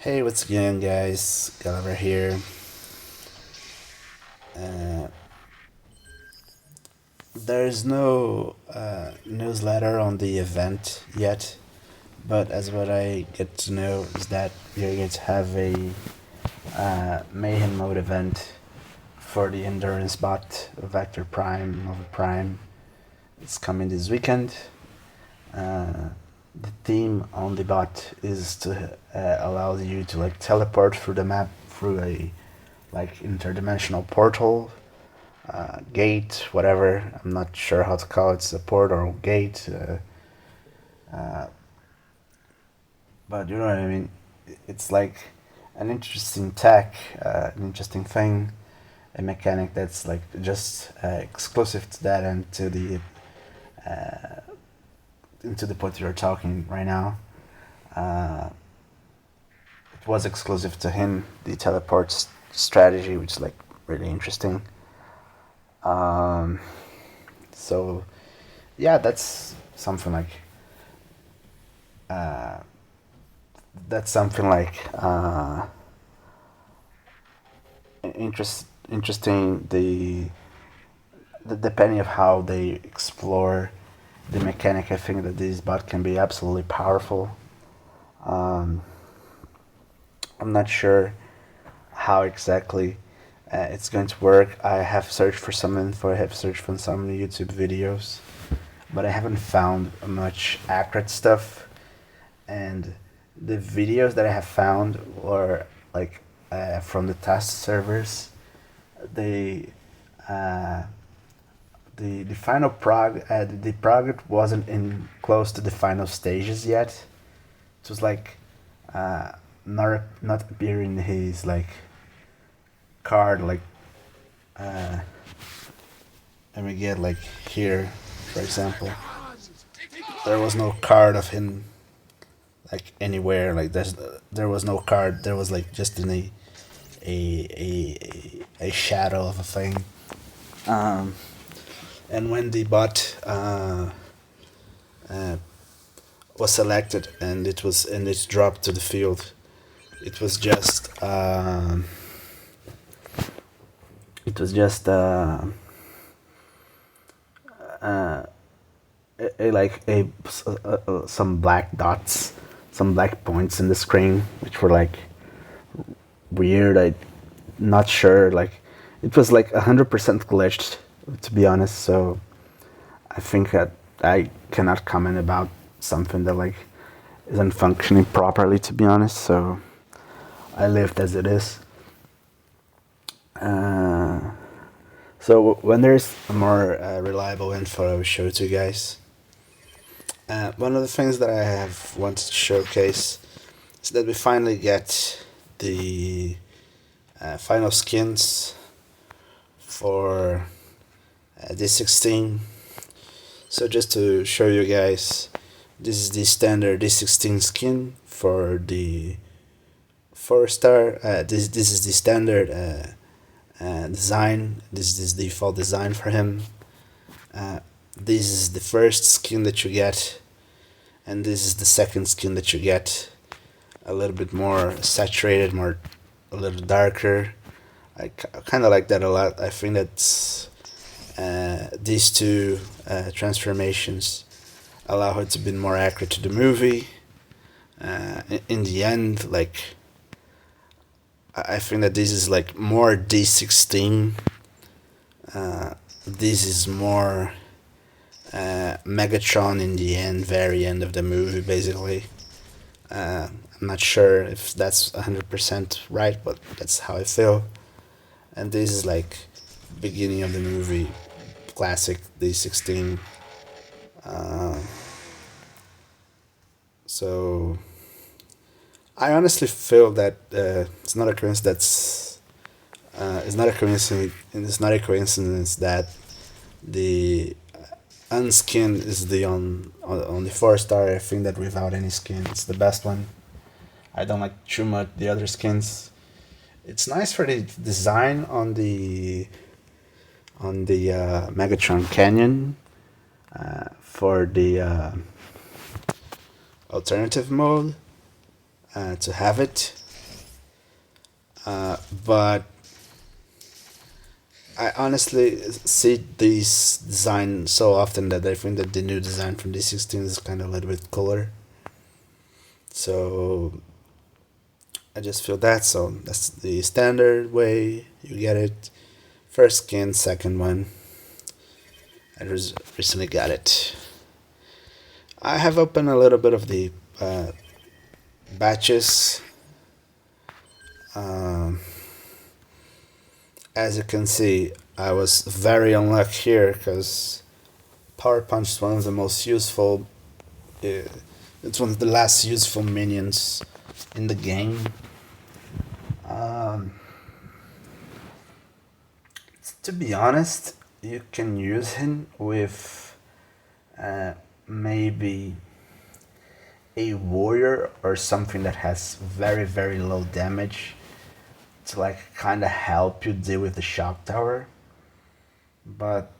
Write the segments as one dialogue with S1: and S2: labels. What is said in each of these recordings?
S1: Hey, what's going on, guys? Gulliver here. Uh, there's no newsletter on the event yet, but as what I get to know is that we're going to have a Mayhem mode event for the endurance bot Vector Prime Nova Prime. It's coming this weekend. The theme on the bot is to allow you to like teleport through the map through a like interdimensional portal, gate, whatever. I'm not sure how to call it. It's a portal or gate, but you know what I mean. It's like an interesting tech, an interesting thing, a mechanic that's like just exclusive to that and to the into the point you're talking right now. It was exclusive to him, the teleport strategy, which is like really interesting. Um, so yeah, uh, that's something like interesting. The depending of how they explore the mechanic, I think that this bot can be absolutely powerful. Um, I'm not sure how exactly it's going to work. I have searched for some info. I have searched for some YouTube videos, but I haven't found much accurate stuff. And the videos that I have found were like from the test servers. They the final the project wasn't in close to the final stages yet. It was like not appearing his like card like uh, let me get like here for example. There was no card of him like anywhere. Like there was no card. There was like just in a shadow of a thing. Um, and when the bot uh, was selected and it dropped to the field, it was just it was just like some black dots, some black points in the screen, which were like weird. I not sure. Like it was like 100% glitched, to be honest. So I think that I cannot comment about something that like isn't functioning properly, to be honest. So I left as it is. So when there's more reliable info, I will show it to you guys. One of the things that I have wanted to showcase is that we finally get the final skins for D-16. So just to show you guys, this is the standard D-16 skin for the 4-star. This is the standard design. This is the default design for him. This is the first skin that you get, and this is the second skin that you get. A little bit more saturated, a little darker. I kind of like that a lot. I think that these two transformations allow her to be more accurate to the movie. In the end, like I think that this is like more D-16. This is more Megatron in the end, very end of the movie, basically. I'm not sure if that's 100% right, but that's how I feel. And this is like beginning of the movie, classic D-16. So I honestly feel that it's not a coincidence. It's not a coincidence. It's not a coincidence that the unskin is the on the 4-star. I think that without any skin, it's the best one. I don't like too much the other skins. It's nice for the design on the Megatron Canyon for the alternative mode to have it. But I honestly see these design so often that I think that the new design from D-16 is kind of a little bit cooler. So I just feel that. So that's the standard way you get it. First skin, second one. I just recently got it. I have opened a little bit of the batches. Um, as you can see, I was very unlucky here because Power Punch is one of the most useful. It's one of the last useful minions in the game. Um, to be honest, you can use him with maybe a warrior or something that has very very low damage to like kind of help you deal with the shock tower, but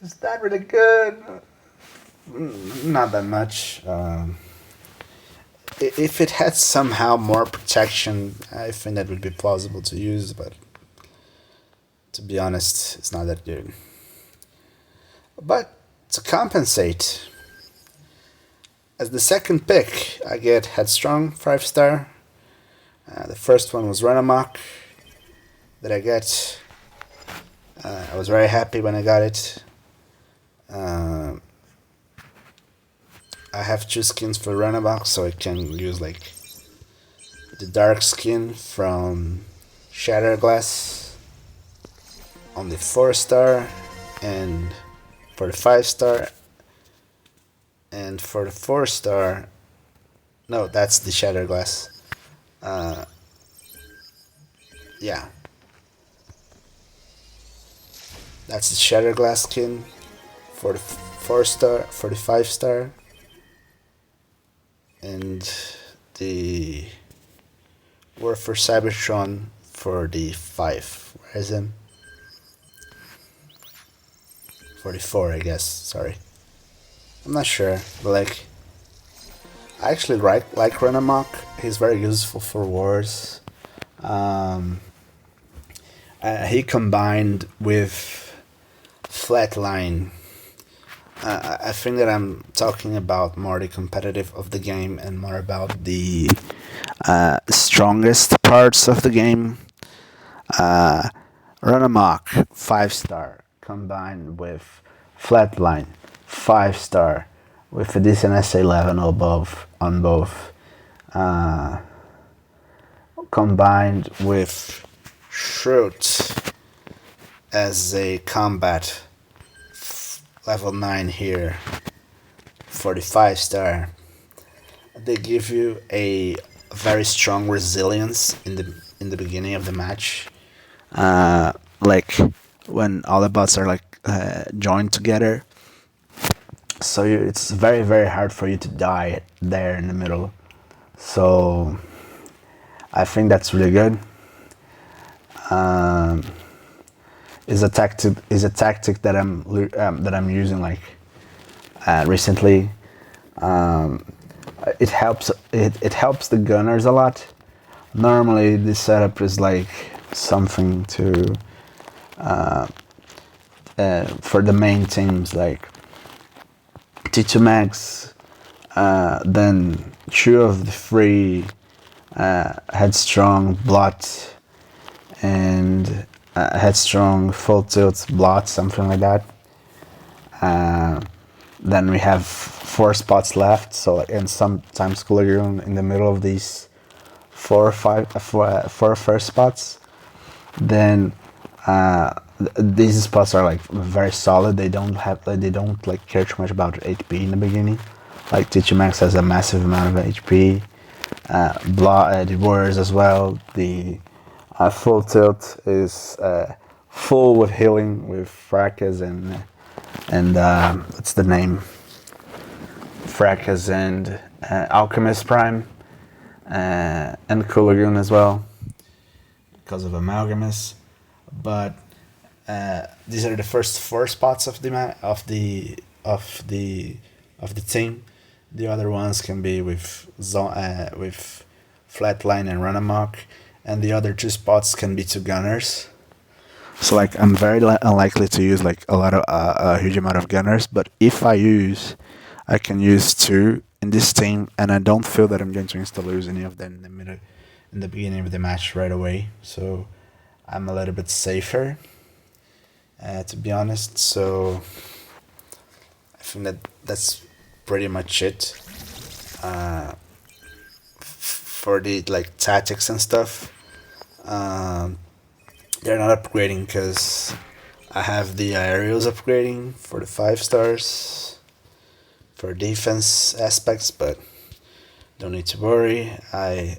S1: is that really good? Not that much. If it had somehow more protection, I think that would be plausible to use, but to be honest, it's not that good. But to compensate, as the second pick, I get Headstrong 5-star. The first one was Run Amok that I get. I was very happy when I got it. I have two skins for Run Amok, so I can use like the dark skin from Shatterglass on the 4-star, and for the 5-star, and for the 4-star, no, that's the Shatterglass. Yeah, that's the Shatterglass skin for the 4-star, for the 5-star, and the War for Cybertron for the 5. Where is him? 44, I guess. Sorry, I'm not sure, but like, I actually like Renamok. He's very useful for wars. He combined with Flatline. I think that I'm talking about more the competitive of the game and more about the strongest parts of the game. Run Amok 5-star combined with Flatline 5-star with a decent SA11 above on both, combined with Shroot as a combat level 9 here for the 5-star. They give you a very strong resilience in the beginning of the match, like when all the bots are like joined together. So it's very very hard for you to die there in the middle. So I think that's really good. Is a tactic that I'm using like recently. It helps the gunners a lot. Normally this setup is like something to for the main teams, like T2 Max, then 2 of the 3 Headstrong Blot, and Headstrong Full Tilt Blot, something like that. Then we have 4 spots left, so and sometimes Cooler in the middle of these 4 or 4 first spots. Then these spots are like very solid. They don't like care too much about HP in the beginning. Like T2 Max has a massive amount of HP. The Warriors as well. The Full Tilt is full with healing with Fracas and what's the name? Fracas and Alchemist Prime, and Coolagoon as well because of Amalgamus. But these are the first 4 spots of the team. The other ones can be with flatline and run amok, and the other two spots can be two gunners. So like I'm very unlikely to use like a huge amount of gunners, but if I use, I can use two in this team, and I don't feel that I'm going to insta lose any of them in the beginning of the match right away. So I'm a little bit safer, to be honest. So I think that's pretty much it for the like tactics and stuff. Um, they're not upgrading because I have the aerials upgrading for the 5 stars for defense aspects, but don't need to worry. I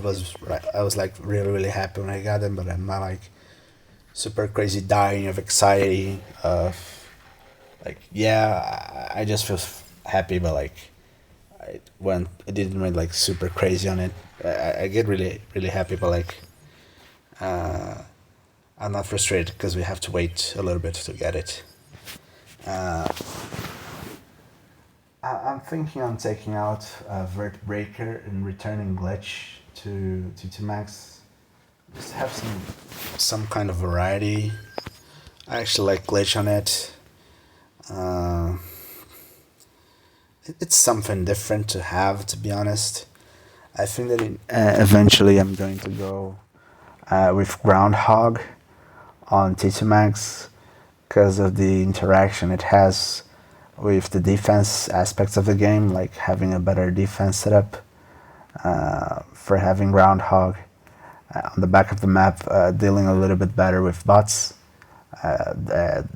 S1: was like really happy when I got them, but I'm not like super crazy dying of anxiety of like I just feel happy, but like when I didn't went like super crazy on it. I get really happy, but like I'm not frustrated because we have to wait a little bit to get it. I'm thinking on taking out Vert Breaker and returning Glitch to Max. Just have some kind of variety. I actually like Glitch on it. It's something different to have, to be honest. I think that eventually I'm going to go with Groundhog on T2 Max because of the interaction it has with the defense aspects of the game, like having a better defense setup for having Groundhog on the back of the map, dealing a little bit better with bots,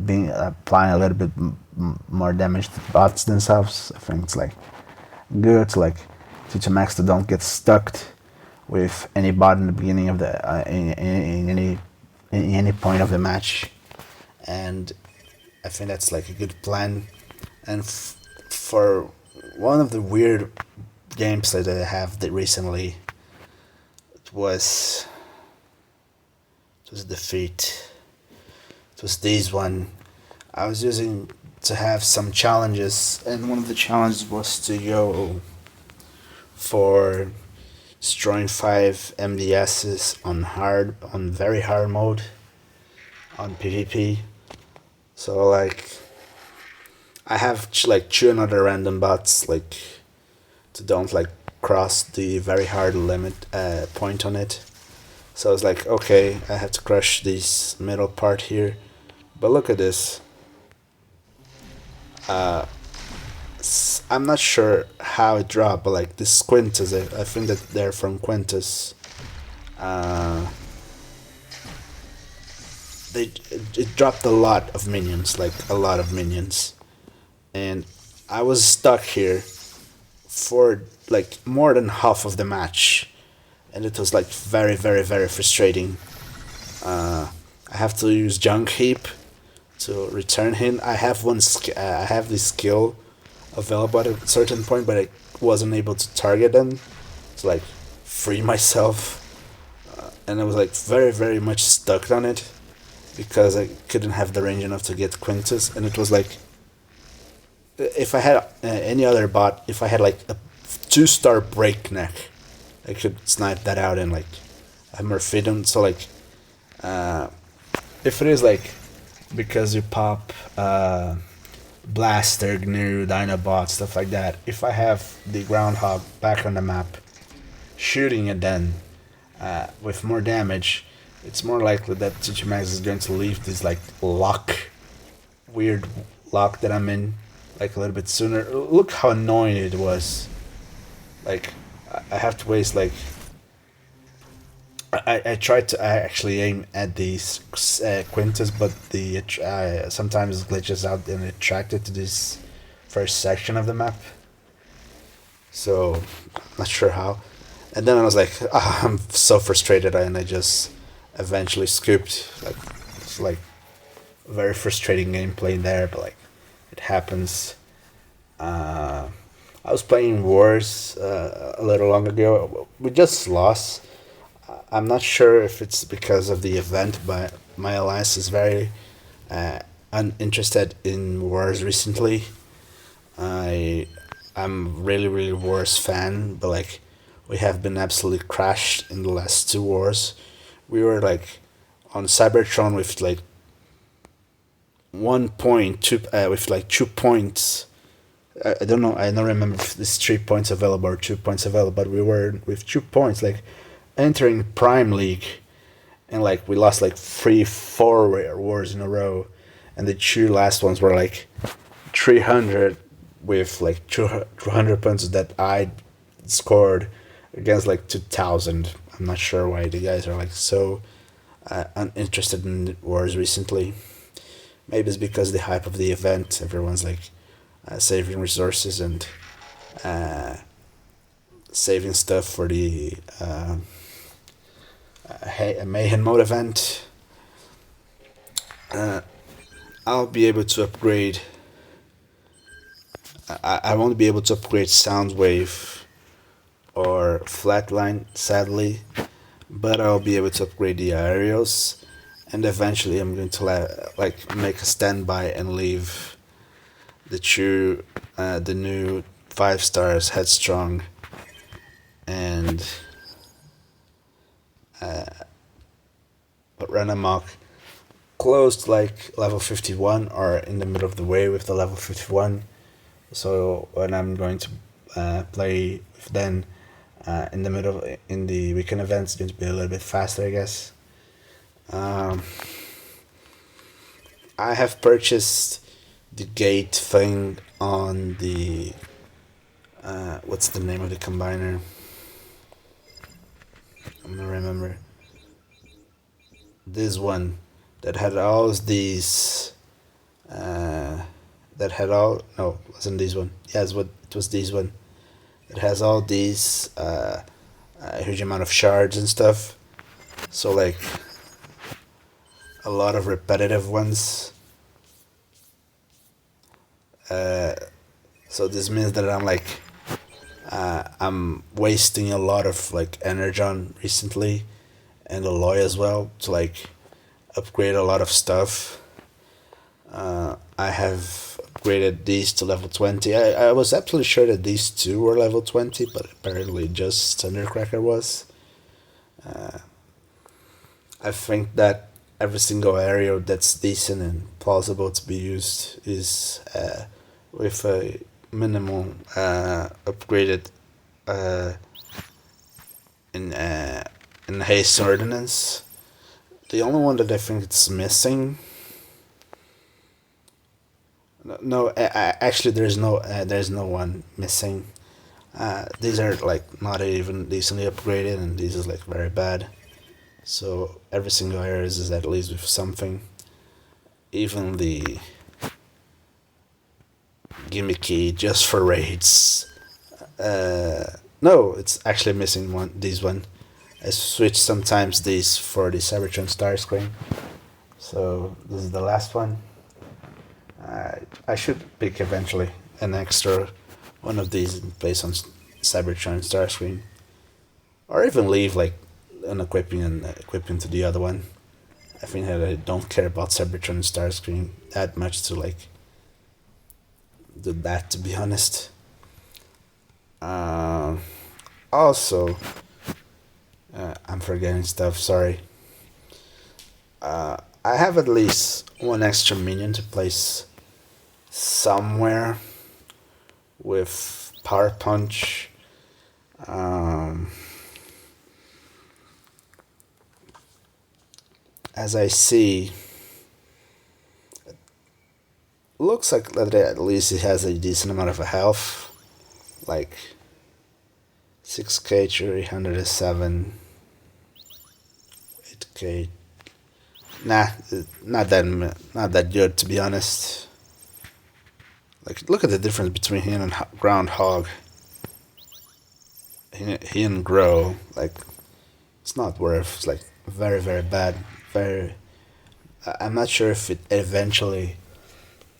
S1: being applying a little bit more damage to bots themselves. I think it's like good to like teach a max to don't get stuck with any bot in the beginning of the in any point of the match, and I think that's like a good plan. And for one of the weird gameplay that I have that recently, it was defeat. It was this one. I was using to have some challenges, and one of the challenges was to go for destroying 5 MDSs on very hard mode on PvP. So like I have like 2 another random bots like to don't like cross the very hard limit point on it. So I was like, okay, I have to crush this middle part here. But look at this. I'm not sure how it dropped, but like this Quintus, I think that they're from Quintus. It dropped a lot of minions, like a lot of minions, and I was stuck here for like more than half of the match, and it was like very frustrating. I have to use Junk Heap to return him. I have I have this skill available at a certain point, but I wasn't able to target them to like free myself, and I was like very much stuck on it because I couldn't have the range enough to get Quintus, and it was like if I had any other bot, if I had like a 2-star breakneck, I could snipe that out and like have more freedom. So like if it is like because you pop Blaster, GNU, Dinobot, stuff like that, if I have the Groundhog back on the map shooting it then with more damage, it's more likely that Chichimax is going to leave this like weird lock that I'm in like a little bit sooner. Look how annoying it was. Like I have to waste like I tried to actually aim at these Quintus, but the sometimes it glitches out and it attracted to this first section of the map. So not sure how. And then I was like, I'm so frustrated, and I just eventually scooped. Like it's like very frustrating gameplay there, but like it happens. I was playing Wars a little long ago. We just lost. I'm not sure if it's because of the event, but my alliance is very uninterested in Wars recently. I'm really Wars fan, but like we have been absolutely crashed in the last two wars. We were like on Cybertron with like 1.2 with like 2 points. I don't know. I don't remember if this 3 points available or 2 points available, but we were with 2 points, like entering Prime League, and like we lost like 3, 4 wars in a row, and the two last ones were like 300 with like 200 points that I scored against like 2,000. I'm not sure why the guys are like so uninterested in wars recently. Maybe it's because the hype of the event. Everyone's like saving resources and uh, saving stuff for the Mayhem mode event. Uh, I'll be able to upgrade. I won't be able to upgrade Soundwave or Flatline, sadly, but I'll be able to upgrade the aerials, and eventually I'm going to like make a standby and leave the new 5 stars Headstrong and run amok close to like level 51 or in the middle of the way with the level 51. So when I'm going to play with then in the middle in the weekend events, it's going to be a little bit faster, I guess. I have purchased the gate thing on the what's the name of the combiner? I'm gonna remember. This one that had all these that had all no, it wasn't this one. Yes, what it was this one. It has all these a huge amount of shards and stuff. So like a lot of repetitive ones. So this means that I'm wasting a lot of like energon recently, and alloy as well to like upgrade a lot of stuff. I have upgraded these to level 20. I was absolutely sure that these two were level 20, but apparently just Thundercracker was. I think that every single area that's decent and plausible to be used is with a minimal upgraded uh, in haste ordnance. The only one that I think it's missing. No, actually, there's no one missing. These are like not even decently upgraded, and these is like very bad. So every single area is at least with something. Even the gimmicky just for raids. No, it's actually missing one. This one. I switch sometimes these for the Cybertron Star Screen. So this is the last one. I should pick eventually an extra one of these and place on Cybertron Star Screen, or even leave like an equipping and equipping to the other one. I think that I don't care about Cybertron Star Screen that much to like do that, to be honest. Also, I'm forgetting stuff. Sorry. I have at least one extra minion to place somewhere with Power Punch. As I see, looks like that at least it has a decent amount of health, like 6k, 307, 8k. Nah, not that good, to be honest. Like, look at the difference between him and Groundhog. He and Grow, like, it's not worth. It's like very, very bad. Very. I'm not sure if it eventually,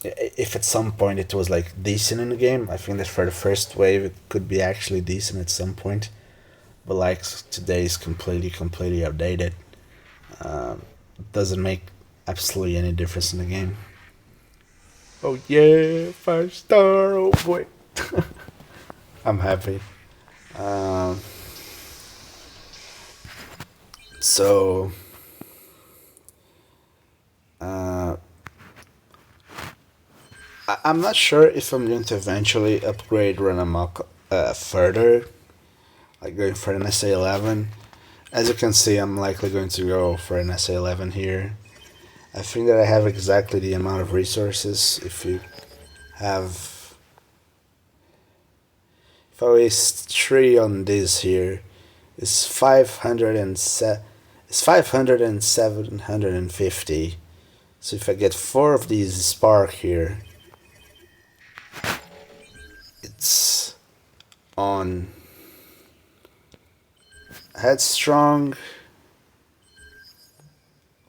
S1: if at some point it was like decent in the game. I think that for the first wave it could be actually decent at some point, but like today is completely outdated. Doesn't make absolutely any difference in the game. Oh yeah, 5 star! Oh boy, I'm happy. So uh, I'm not sure if I'm going to eventually upgrade Run Amok further, like going for an SA-11. As you can see, I'm likely going to go for an SA-11 here. I think that I have exactly the amount of resources. Have if I waste 3 on this here, it's 500 and 750. So if I get 4 of these spark here, it's on Headstrong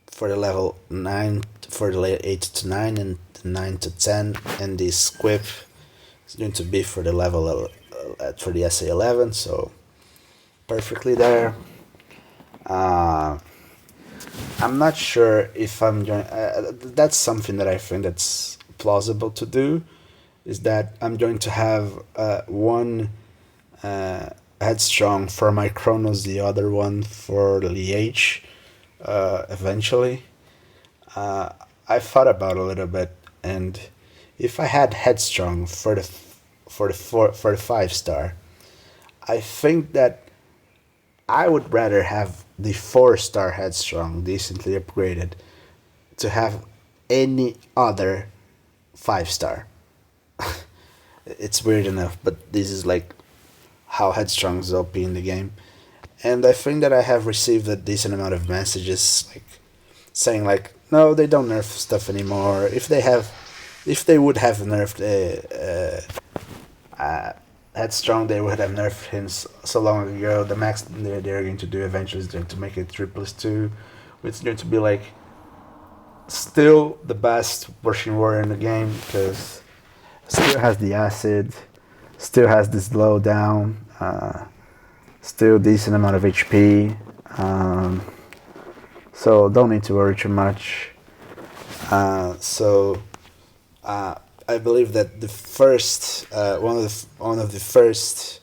S1: for the level 9, for the level 8 to 9, and 9 to 10, and the squip is going to be for the level for the SA-11, so perfectly there. I'm not sure if I'm going. That's something that I think that's plausible to do. Is that I'm going to have one Headstrong for my Chronos, the other one for the H. Eventually, I thought about it a little bit, and if I had Headstrong for the 5-star, I think that I would rather have the 4-star Headstrong decently upgraded to have any other 5-star. It's weird enough, but this is like how Headstrong is OP in the game. And I think that I have received a decent amount of messages like saying like, no, they don't nerf stuff anymore. If they would have nerfed Headstrong, they would have nerfed him so long ago. The max they're going to do eventually is going to make it 3+2, which is going to be like still the best Russian warrior in the game because still has the acid, still has the slowdown, still decent amount of HP. So don't need to worry too much. I believe that the first one of the first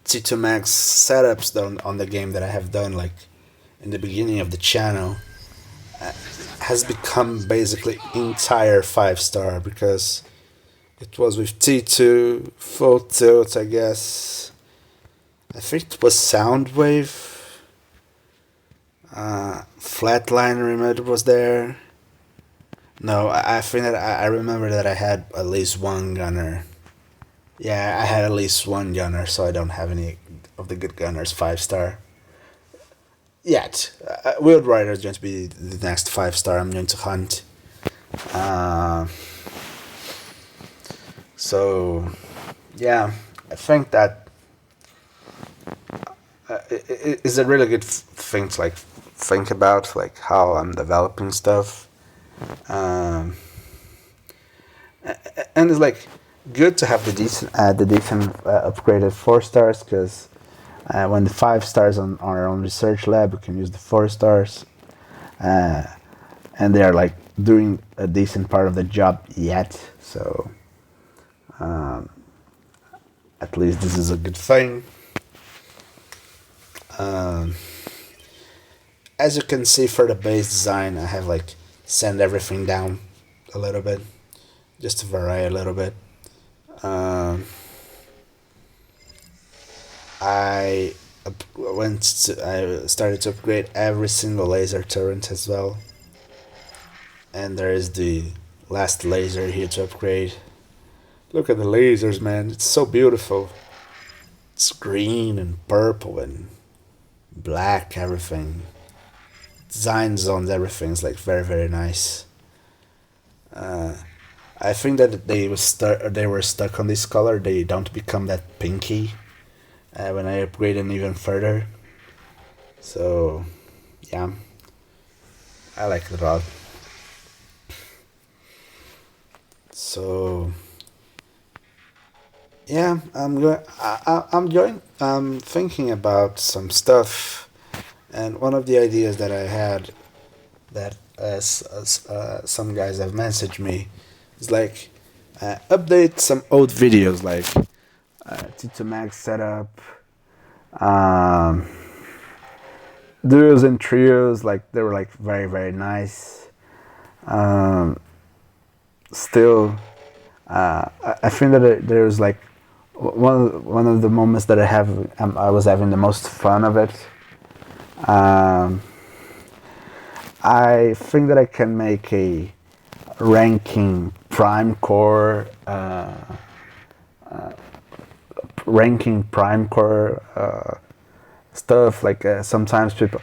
S1: T2 Max setups done on the game that I have done like in the beginning of the channel has become basically entire 5-star because it was with T2 full tilt, I guess. I think it was Soundwave. Flatline, remember, was there. No, I think that I remember that I had at least one gunner. Yeah, I had at least one gunner, so I don't have any of the good gunners 5-star yet. Wild Rider is going to be the next 5-star I'm going to hunt. So, yeah, I think that it is a really good thing to like think about, like how I'm developing stuff. And it's like good to have the decent upgraded 4-stars because when the 5-stars on our own research lab, we can use the 4-stars, and they are like doing a decent part of the job yet. So at least this is a good thing. As you can see for the base design, I have like sand everything down a little bit, just to vary a little bit. I started to upgrade every single laser turret as well, and there is the last laser here to upgrade. Look at the lasers, man! It's so beautiful. It's green and purple and black, everything. Design zones, everything's like very, very nice. I think that they were stuck on this color. They don't become that pinky when I upgrade them even further. So, yeah, I like it a lot. So, yeah, I'm thinking about some stuff, and one of the ideas that I had that some guys have messaged me is like update some old videos, like T2 Max setup. Um, Duos and trios, like they were like very very nice. Um, Still, I think that there was like one of the moments that I was having the most fun of it. Um, I think that I can make a ranking prime core stuff. Like sometimes people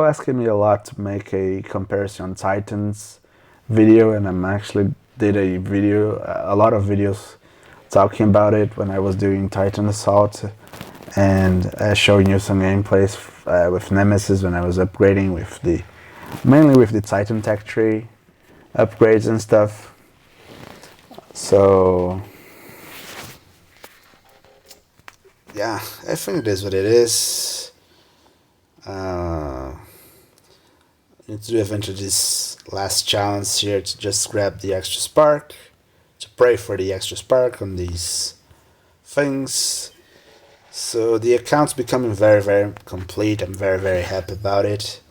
S1: asking me a lot to make a comparison on Titans video, and I'm actually did a lot of videos talking about it when I was doing Titan Assault, and showing you some gameplays with Nemesis when I was upgrading with the mainly with the Titan Tech tree upgrades and stuff. So yeah, I think it is what it is. Need to do eventually this last challenge here to just grab the extra spark, to pray for the extra spark on these things. So the account's becoming very very complete. I'm very very happy about it.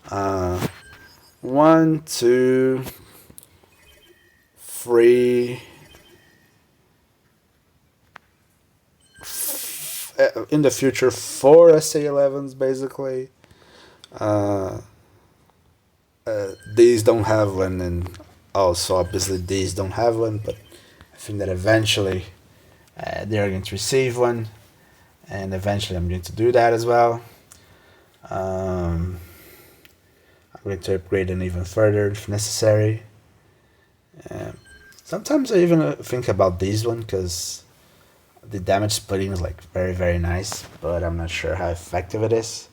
S1: 1, 2, 3. In the future, 4 SA11s basically. These don't have one, and also obviously these don't have one, but I think that eventually they're going to receive one, and eventually I'm going to do that as well. I'm going to upgrade them even further if necessary. Sometimes I even think about this one because the damage splitting is like very very nice, but I'm not sure how effective it is.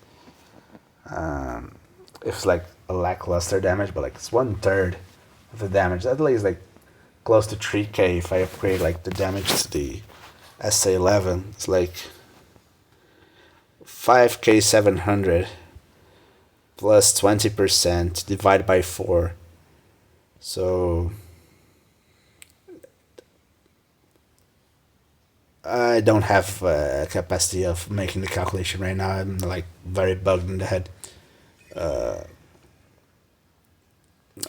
S1: It's like a lackluster damage, but like it's 1/3 of the damage. At least like close to 3k if I upgrade like the damage to the SA11. It's like 5k 700 plus 20% divided by 4. So I don't have capacity of making the calculation right now. I'm like very bugged in the head.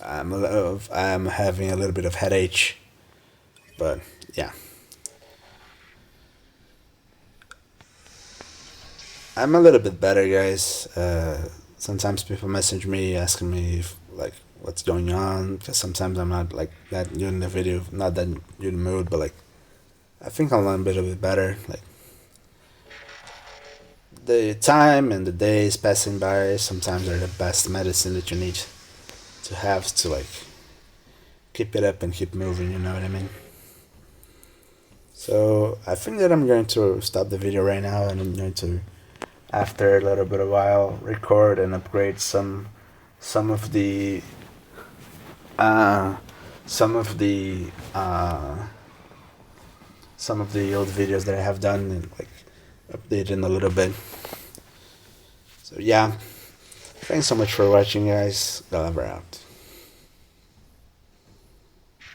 S1: I'm having a little bit of headache, but yeah, I'm a little bit better, guys. Sometimes people message me asking me if, like what's going on, because sometimes I'm not like that good in the video, not that good in the mood, but like I think I'm a little bit better. Like the time and the days passing by sometimes are the best medicine that you need to have to like keep it up and keep moving, you know what I mean? So I think that I'm going to stop the video right now, and I'm going to, after a little bit of while, record and upgrade some of the uh, some of the some of the old videos that I have done, and like update in a little bit. So yeah, thanks so much for watching, guys. Gulliver out.